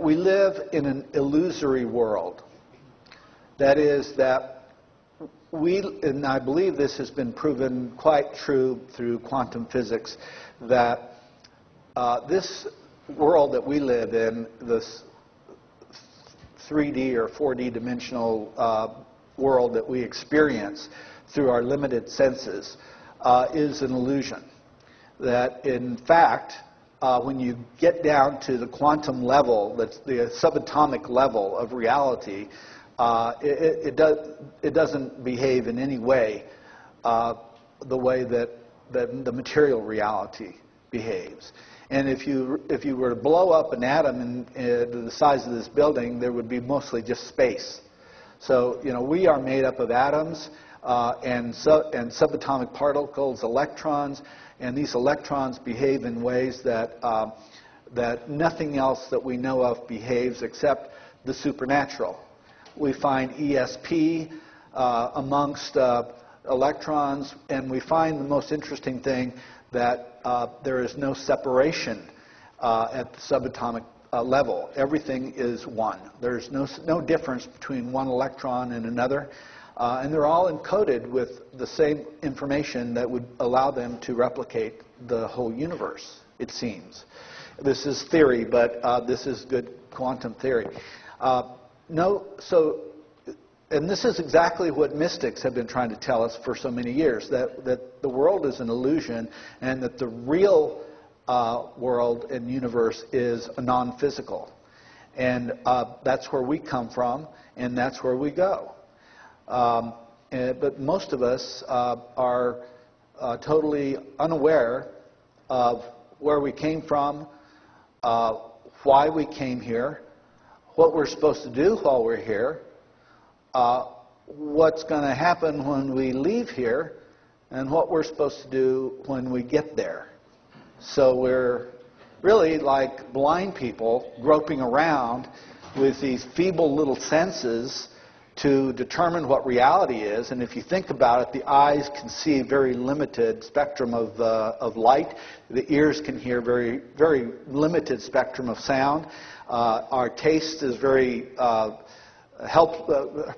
We live in an illusory world. That is that and I believe this has been proven quite true through quantum physics, that this world that we live in, this 3D or 4D dimensional world that we experience through our limited senses, is an illusion. That in fact, when you get down to the quantum level, that's the subatomic level of reality, it doesn't behave in any way the way that the material reality behaves. And if you were to blow up an atom to the size of this building, there would be mostly just space. So we are made up of atoms and subatomic particles, electrons, and these electrons behave in ways that that nothing else that we know of behaves except the supernatural. We find ESP amongst electrons, and we find the most interesting thing that there is no separation at the subatomic level. Everything is one. There's no difference between one electron and another, and they're all encoded with the same information that would allow them to replicate the whole universe, it seems. This is theory, but this is good quantum theory. And this is exactly what mystics have been trying to tell us for so many years, that the world is an illusion and that the real world and universe is non-physical. And that's where we come from, and that's where we go. But most of us are totally unaware of where we came from, why we came here, what we're supposed to do while we're here, what's going to happen when we leave here, and what we're supposed to do when we get there. So we're really like blind people groping around with these feeble little senses to determine what reality is. And if you think about it, the eyes can see a very limited spectrum of light. The ears can hear very, very limited spectrum of sound. Our taste is very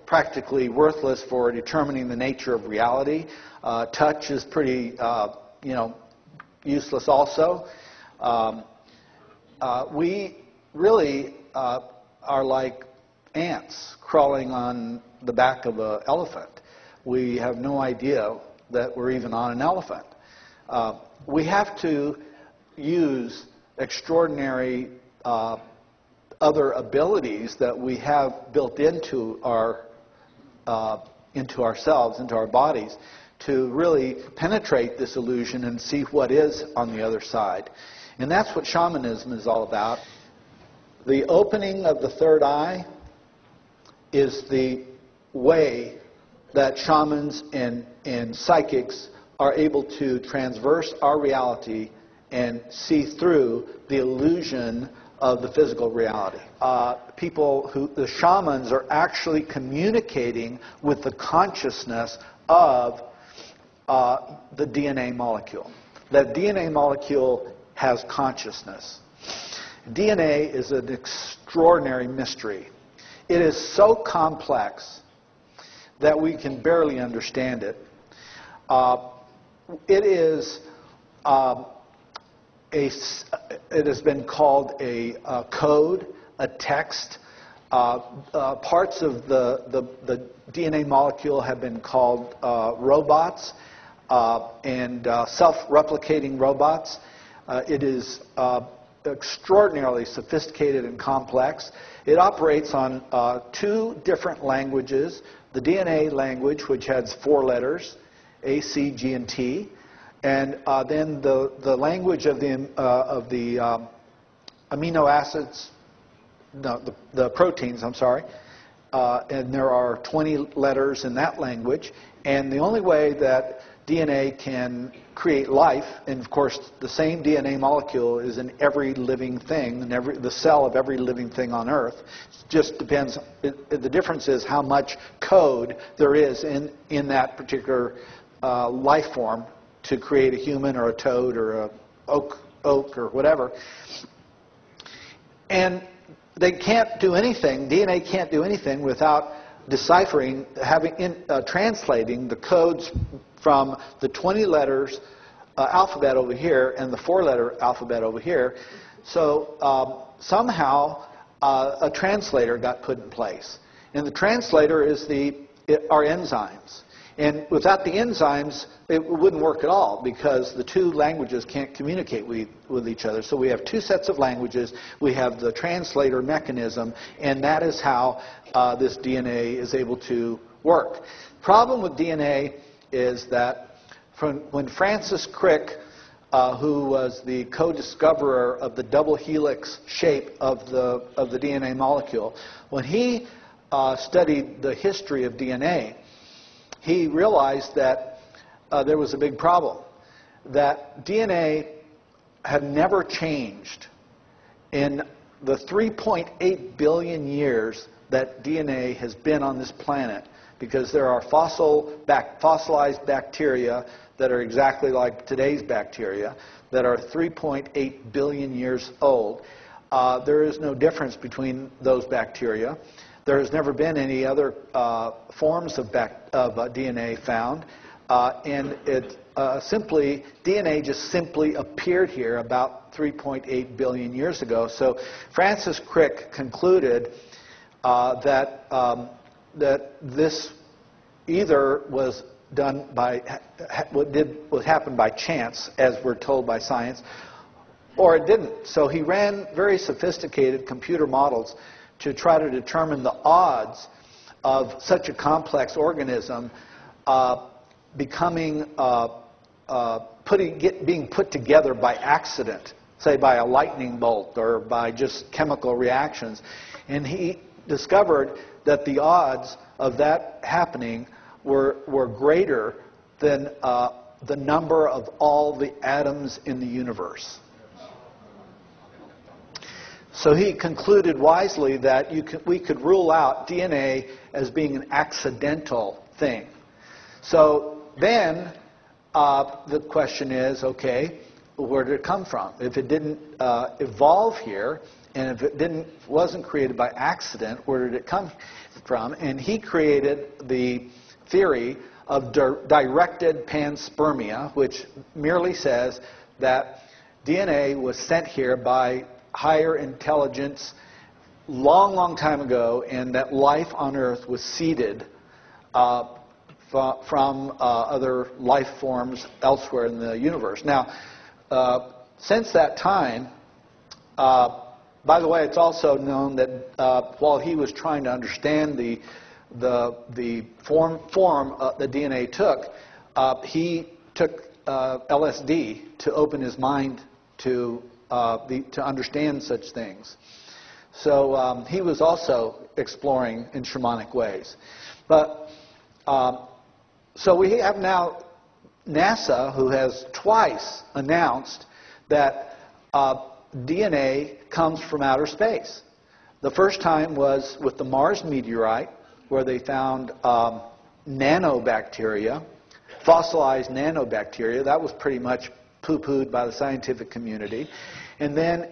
practically worthless for determining the nature of reality. Touch is pretty, useless also. We really are like ants crawling on the back of an elephant. We have no idea that we're even on an elephant. We have to use extraordinary other abilities that we have built into ourselves, into our bodies, to really penetrate this illusion and see what is on the other side. And that's what shamanism is all about. The opening of the third eye is the way that shamans and psychics are able to transverse our reality and see through the illusion of the physical reality. The shamans are actually communicating with the consciousness of the DNA molecule. That DNA molecule has consciousness. DNA is an extraordinary mystery. It is so complex that we can barely understand it. It has been called a code, a text. Parts of the DNA molecule have been called robots and self-replicating robots. It is extraordinarily sophisticated and complex. It operates on two different languages. The DNA language, which has 4 letters, A, C, G, and T. And then the language of the amino acids, no, the proteins, I'm sorry. And there are 20 letters in that language. And the only way that DNA can create life, and of course the same DNA molecule is in every living thing, in the cell of every living thing on Earth. It just depends. The difference is how much code there is in that particular life form to create a human or a toad or a oak or whatever. And they can't do anything, DNA can't do anything without deciphering, translating the codes from the 20 letters alphabet over here and the 4-letter alphabet over here. So somehow a translator got put in place. And the translator is our enzymes. And without the enzymes, it wouldn't work at all because the two languages can't communicate with each other. So we have two sets of languages. We have the translator mechanism, and that is how this DNA is able to work. Problem with DNA is that when Francis Crick, who was the co-discoverer of the double helix shape of the DNA molecule, when he studied the history of DNA, he realized that there was a big problem, that DNA had never changed in the 3.8 billion years that DNA has been on this planet, because there are fossilized bacteria that are exactly like today's bacteria that are 3.8 billion years old. There is no difference between those bacteria. There has never been any other forms of DNA found, and DNA just simply appeared here about 3.8 billion years ago. So Francis Crick concluded that this either was done by what happened by chance, as we're told by science, or it didn't. So he ran very sophisticated computer models to try to determine the odds of such a complex organism being put together by accident, say by a lightning bolt or by just chemical reactions. And he discovered that the odds of that happening were greater than the number of all the atoms in the universe. So he concluded wisely that we could rule out DNA as being an accidental thing. So then the question is, okay, where did it come from? If it didn't evolve here, and if it wasn't created by accident, where did it come from? And he created the theory of directed panspermia, which merely says that DNA was sent here by higher intelligence long time ago, and that life on Earth was seeded from other life forms elsewhere in the universe. Now, since that time, by the way, it's also known that while he was trying to understand the form that DNA took, he took LSD to open his mind to understand such things. So he was also exploring in shamanic ways. But so we have now NASA, who has twice announced that DNA comes from outer space. The first time was with the Mars meteorite, where they found nanobacteria, fossilized nanobacteria. That was pretty much poo-pooed by the scientific community. And then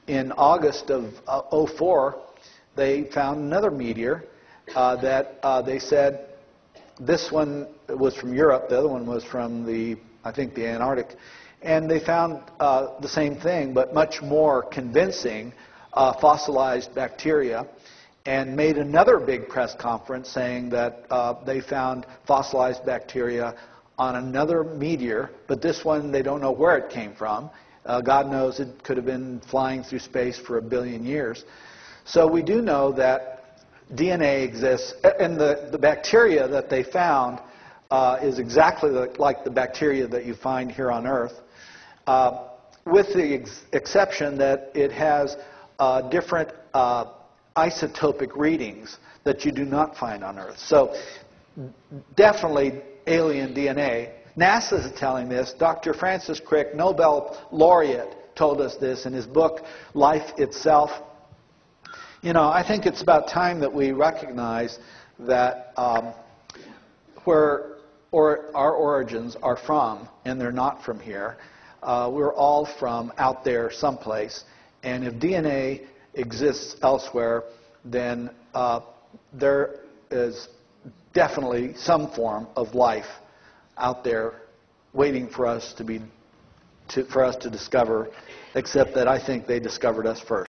in August of 2004, they found another meteor that they said, this one was from Europe, the other one was from I think the Antarctic. And they found the same thing, but much more convincing, fossilized bacteria, and made another big press conference saying that they found fossilized bacteria on another meteor, but this one they don't know where it came from. God knows it could have been flying through space for 1 billion years. So we do know that DNA exists, and the bacteria that they found is exactly like the bacteria that you find here on Earth, with the exception that it has different isotopic readings that you do not find on Earth. So definitely alien DNA. NASA is telling this. Dr. Francis Crick, Nobel laureate, told us this in his book, Life Itself. You know, I think it's about time that we recognize that where our origins are from, and they're not from here, we're all from out there someplace. And if DNA exists elsewhere, then there is definitely some form of life out there waiting for us to discover, except that I think they discovered us first.